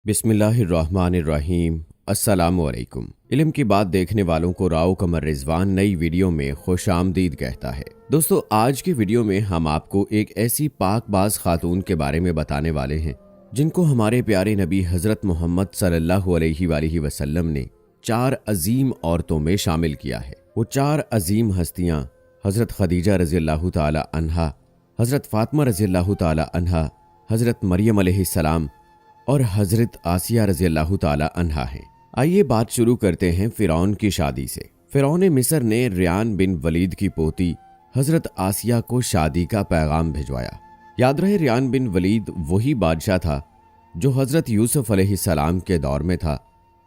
بسم اللہ الرحمن الرحیم۔ السلام علیکم۔ علم کی بات دیکھنے والوں کو راؤ قمر رضوان نئی ویڈیو میں خوش آمدید کہتا ہے۔ دوستو، آج کی ویڈیو میں ہم آپ کو ایک ایسی پاک باز خاتون کے بارے میں بتانے والے ہیں جن کو ہمارے پیارے نبی حضرت محمد صلی اللہ علیہ وآلہ وسلم نے 4 عظیم عورتوں میں شامل کیا ہے۔ وہ 4 عظیم ہستیاں حضرت خدیجہ رضی اللہ تعالی عنہا، حضرت فاطمہ رضی اللہ تعالی عنہا، حضرت مریم علیہ السلام اور حضرت آسیہ رضی اللہ تعالی عنہا ہیں۔ آئیے بات شروع کرتے ہیں فرعون کی شادی سے۔ فرعون مصر نے ریان بن ولید کی پوتی حضرت آسیہ کو شادی کا پیغام بھجوایا۔ یاد رہے، ریان بن ولید وہی بادشاہ تھا جو حضرت یوسف علیہ السلام کے دور میں تھا،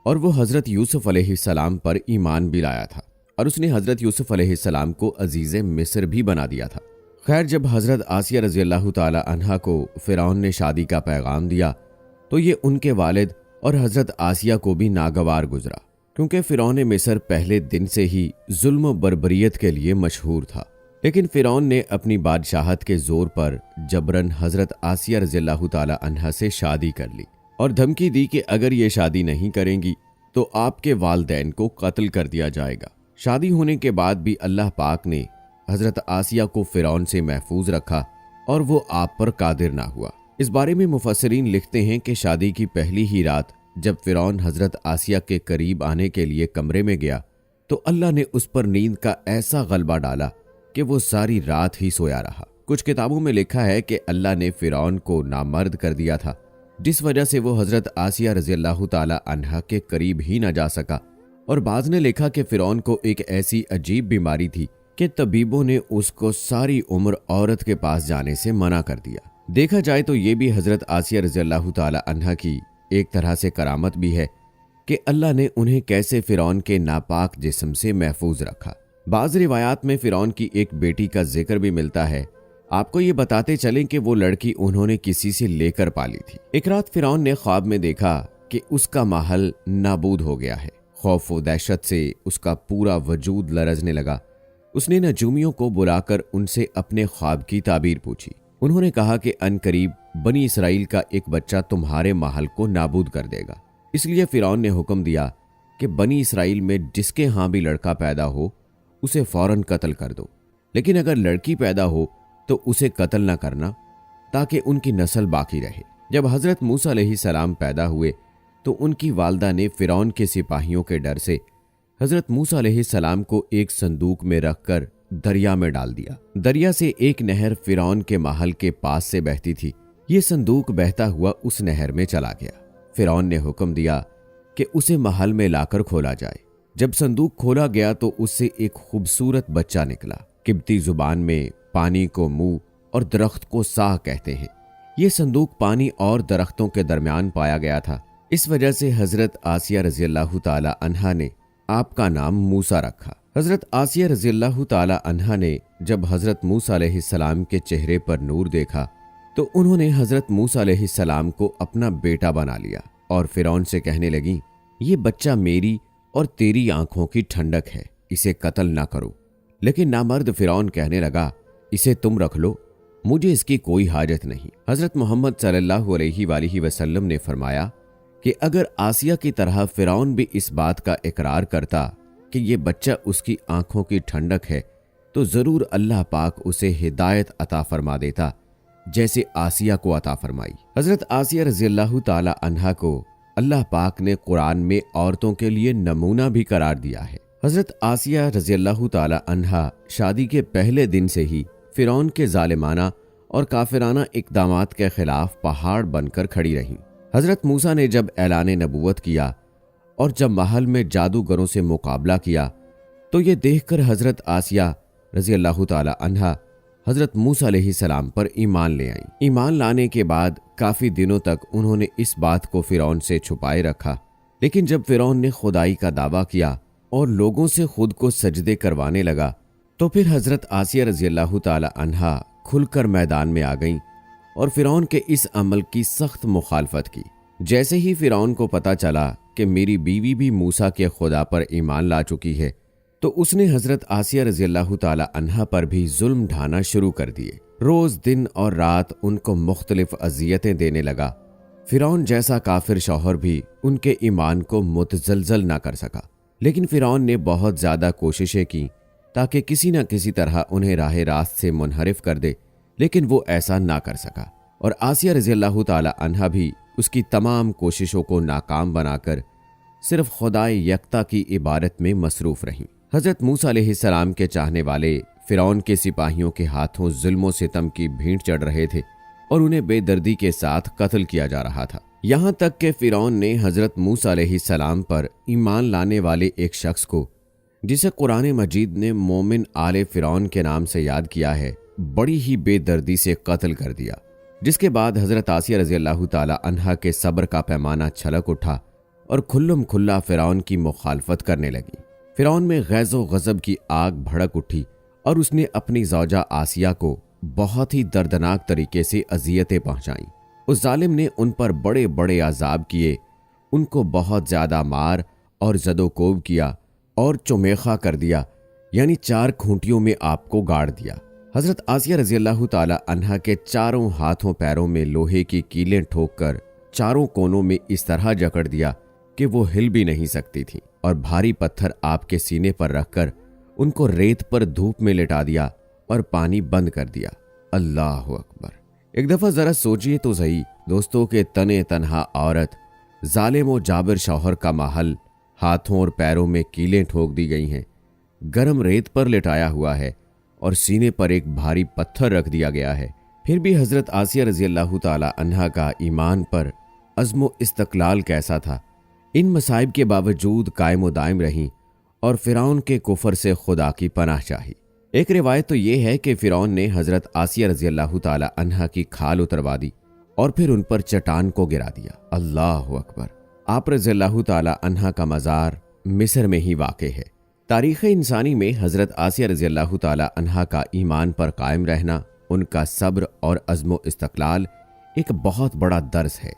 اور وہ حضرت یوسف علیہ السلام پر ایمان بھی لایا تھا، اور اس نے حضرت یوسف علیہ السلام کو عزیز مصر بھی بنا دیا تھا۔ خیر، جب حضرت آسیہ رضی اللہ تعالی عنہا کو فرعون نے شادی کا پیغام دیا تو یہ ان کے والد اور حضرت آسیہ کو بھی ناگوار گزرا، کیونکہ فرعون مصر پہلے دن سے ہی ظلم و بربریت کے لیے مشہور تھا۔ لیکن فرعون نے اپنی بادشاہت کے زور پر جبراً حضرت آسیہ رضی اللہ تعالی عنہا سے شادی کر لی، اور دھمکی دی کہ اگر یہ شادی نہیں کریں گی تو آپ کے والدین کو قتل کر دیا جائے گا۔ شادی ہونے کے بعد بھی اللہ پاک نے حضرت آسیہ کو فرعون سے محفوظ رکھا اور وہ آپ پر قادر نہ ہوا۔ اس بارے میں مفسرین لکھتے ہیں کہ شادی کی پہلی ہی رات جب فرعون حضرت آسیہ کے قریب آنے کے لیے کمرے میں گیا تو اللہ نے اس پر نیند کا ایسا غلبہ ڈالا کہ وہ ساری رات ہی سویا رہا۔ کچھ کتابوں میں لکھا ہے کہ اللہ نے فرعون کو نامرد کر دیا تھا، جس وجہ سے وہ حضرت آسیہ رضی اللہ تعالی عنہا کے قریب ہی نہ جا سکا، اور بعض نے لکھا کہ فرعون کو ایک ایسی عجیب بیماری تھی کہ طبیبوں نے اس کو ساری عمر عورت کے پاس جانے سے منع کر دیا۔ دیکھا جائے تو یہ بھی حضرت آسیہ رضی اللہ تعالی عنہا کی ایک طرح سے کرامت بھی ہے کہ اللہ نے انہیں کیسے فرعون کے ناپاک جسم سے محفوظ رکھا۔ بعض روایات میں فرعون کی ایک بیٹی کا ذکر بھی ملتا ہے۔ آپ کو یہ بتاتے چلیں کہ وہ لڑکی انہوں نے کسی سے لے کر پالی تھی۔ ایک رات فرعون نے خواب میں دیکھا کہ اس کا محل نابود ہو گیا ہے۔ خوف و دہشت سے اس کا پورا وجود لرزنے لگا۔ اس نے نجومیوں کو بلا کر ان سے اپنے خواب کی تعبیر پوچھی۔ انہوں نے کہا کہ عنقریب بنی اسرائیل کا ایک بچہ تمہارے محل کو نابود کر دے گا، اس لیے فرعون نے حکم دیا کہ بنی اسرائیل میں جس کے ہاں بھی لڑکا پیدا ہو اسے فوراً قتل کر دو، لیکن اگر لڑکی پیدا ہو تو اسے قتل نہ کرنا تاکہ ان کی نسل باقی رہے۔ جب حضرت موسیٰ علیہ السلام پیدا ہوئے تو ان کی والدہ نے فرعون کے سپاہیوں کے ڈر سے حضرت موسیٰ علیہ السلام کو ایک صندوق میں رکھ کر دریا میں ڈال دیا۔ دریا سے ایک نہر فرعون کے محل کے پاس سے بہتی تھی۔ یہ صندوق بہتا ہوا اس نہر میں چلا گیا۔ فرعون نے حکم دیا کہ اسے محل میں لا کر کھولا جائے۔ جب صندوق کھولا گیا تو اس سے ایک خوبصورت بچہ نکلا۔ قبطی زبان میں پانی کو منہ اور درخت کو ساہ کہتے ہیں۔ یہ صندوق پانی اور درختوں کے درمیان پایا گیا تھا، اس وجہ سے حضرت آسیہ رضی اللہ تعالی عنہا نے آپ کا نام موسیٰ رکھا۔ حضرت آسیہ رضی اللہ تعالی عنہا نے جب حضرت موسیٰ علیہ السلام کے چہرے پر نور دیکھا تو انہوں نے حضرت موسیٰ علیہ السلام کو اپنا بیٹا بنا لیا، اور فرعون سے کہنے لگیں، یہ بچہ میری اور تیری آنکھوں کی ٹھنڈک ہے، اسے قتل نہ کرو۔ لیکن نامرد فرعون کہنے لگا، اسے تم رکھ لو، مجھے اس کی کوئی حاجت نہیں۔ حضرت محمد صلی اللہ علیہ وآلہ وسلم نے فرمایا کہ اگر آسیہ کی طرح فرعون بھی اس بات کا اقرار کرتا کہ یہ بچہ اس کی آنکھوں کی ٹھنڈک ہے تو ضرور اللہ پاک اسے ہدایت عطا فرما دیتا جیسے آسیہ کو عطا فرمائی۔ حضرت آسیہ رضی اللہ تعالی عنہا کو اللہ پاک نے قرآن میں عورتوں کے لیے نمونہ بھی قرار دیا ہے۔ حضرت آسیہ رضی اللہ تعالی عنہا شادی کے پہلے دن سے ہی فرعون کے ظالمانہ اور کافرانہ اقدامات کے خلاف پہاڑ بن کر کھڑی رہیں۔ حضرت موسیٰ نے جب اعلان نبوت کیا اور جب محل میں جادوگروں سے مقابلہ کیا تو یہ دیکھ کر حضرت آسیہ رضی اللہ تعالی عنہا حضرت موسیٰ علیہ السلام پر ایمان لے آئیں۔ ایمان لانے کے بعد کافی دنوں تک انہوں نے اس بات کو فرعون سے چھپائے رکھا، لیکن جب فرعون نے خدائی کا دعویٰ کیا اور لوگوں سے خود کو سجدے کروانے لگا تو پھر حضرت آسیہ رضی اللہ تعالی عنہا کھل کر میدان میں آ گئیں اور فرعون کے اس عمل کی سخت مخالفت کی۔ جیسے ہی فرعون کو پتہ چلا کہ میری بیوی بھی موسیٰ کے خدا پر ایمان لا چکی ہے تو اس نے حضرت آسیہ رضی اللہ تعالی عنہا پر بھی ظلم ڈھانا شروع کر دیے۔ روز دن اور رات ان کو مختلف اذیتیں دینے لگا فرعون جیسا کافر شوہر بھی ان کے ایمان کو متزلزل نہ کر سکا، لیکن فرعون نے بہت زیادہ کوششیں کی تاکہ کسی نہ کسی طرح انہیں راہ راست سے منحرف کر دے، لیکن وہ ایسا نہ کر سکا، اور آسیہ رضی اللہ تعالی عنہا بھی اس کی تمام کوششوں کو ناکام بنا کر صرف خدائے یکتا کی عبادت میں مصروف رہیں۔ حضرت موسیٰ علیہ السلام کے چاہنے والے فرعون کے سپاہیوں کے ہاتھوں ظلم و ستم کی بھینٹ چڑھ رہے تھے اور انہیں بے دردی کے ساتھ قتل کیا جا رہا تھا، یہاں تک کہ فرعون نے حضرت موسیٰ علیہ السلام پر ایمان لانے والے ایک شخص کو، جسے قرآن مجید نے مومن آل فرعون کے نام سے یاد کیا ہے، بڑی ہی بے دردی سے قتل کر دیا، جس کے بعد حضرت آسیہ رضی اللہ تعالی عنہا کے صبر کا پیمانہ چھلک اٹھا اور کھلم کھلا فرعون کی مخالفت کرنے لگی۔ فرعون میں غیظ و غضب کی آگ بھڑک اٹھی اور اس نے اپنی زوجہ آسیہ کو بہت ہی دردناک طریقے سے اذیتیں پہنچائیں۔ اس ظالم نے ان پر بڑے بڑے عذاب کیے، ان کو بہت زیادہ مار اور زد و کوب کیا اور چمیخا کر دیا، یعنی 4 کھونٹیوں میں آپ کو گاڑ دیا۔ حضرت آسیہ رضی اللہ تعالی عنہا کے چاروں ہاتھوں پیروں میں لوہے کی کیلیں ٹھوک کر چاروں کونوں میں اس طرح جکڑ دیا کہ وہ ہل بھی نہیں سکتی تھیں، اور بھاری پتھر آپ کے سینے پر رکھ کر ان کو ریت پر دھوپ میں لٹا دیا اور پانی بند کر دیا۔ اللہ اکبر! ایک دفعہ ذرا سوچئے تو صحیح دوستوں کے تنے تنہا عورت، ظالم و جابر شوہر کا محل، ہاتھوں اور پیروں میں کیلیں ٹھوک دی گئی ہیں، گرم ریت پر لٹایا ہوا ہے اور سینے پر ایک بھاری پتھر رکھ دیا گیا ہے، پھر بھی حضرت آسیہ رضی اللہ تعالی عنہا کا ایمان پر عزم و استقلال کیسا تھا! ان مصائب کے باوجود قائم و دائم رہیں اور فرعون کے کفر سے خدا کی پناہ چاہی۔ ایک روایت تو یہ ہے کہ فرعون نے حضرت آسیہ رضی اللہ تعالی عنہا کی کھال اتروا دی اور پھر ان پر چٹان کو گرا دیا۔ اللہ اکبر! آپ رضی اللہ تعالی عنہا کا مزار مصر میں ہی واقع ہے۔ تاریخ انسانی میں حضرت آسیہ رضی اللہ تعالی عنہا کا ایمان پر قائم رہنا، ان کا صبر اور عزم و استقلال ایک بہت بڑا درس ہے۔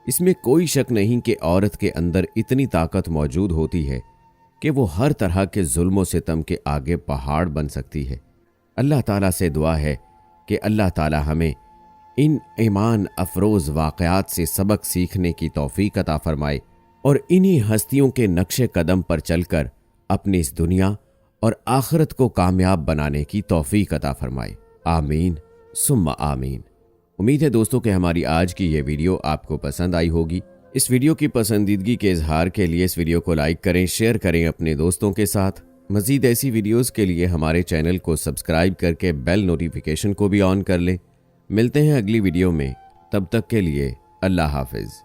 اس میں کوئی شک نہیں کہ عورت کے اندر اتنی طاقت موجود ہوتی ہے کہ وہ ہر طرح کے ظلم و ستم کے آگے پہاڑ بن سکتی ہے۔ اللہ تعالیٰ سے دعا ہے کہ اللہ تعالیٰ ہمیں ان ایمان افروز واقعات سے سبق سیکھنے کی توفیق عطا فرمائے اور انہی ہستیوں کے نقش قدم پر چل کر اپنی اس دنیا اور آخرت کو کامیاب بنانے کی توفیق عطا فرمائے۔ آمین ثم آمین۔ امید ہے دوستوں کہ ہماری آج کی یہ ویڈیو آپ کو پسند آئی ہوگی۔ اس ویڈیو کی پسندیدگی کے اظہار کے لیے اس ویڈیو کو لائک کریں، شیئر کریں اپنے دوستوں کے ساتھ۔ مزید ایسی ویڈیوز کے لیے ہمارے چینل کو سبسکرائب کر کے بیل نوٹیفیکیشن کو بھی آن کر لیں۔ ملتے ہیں اگلی ویڈیو میں، تب تک کے لیے اللہ حافظ۔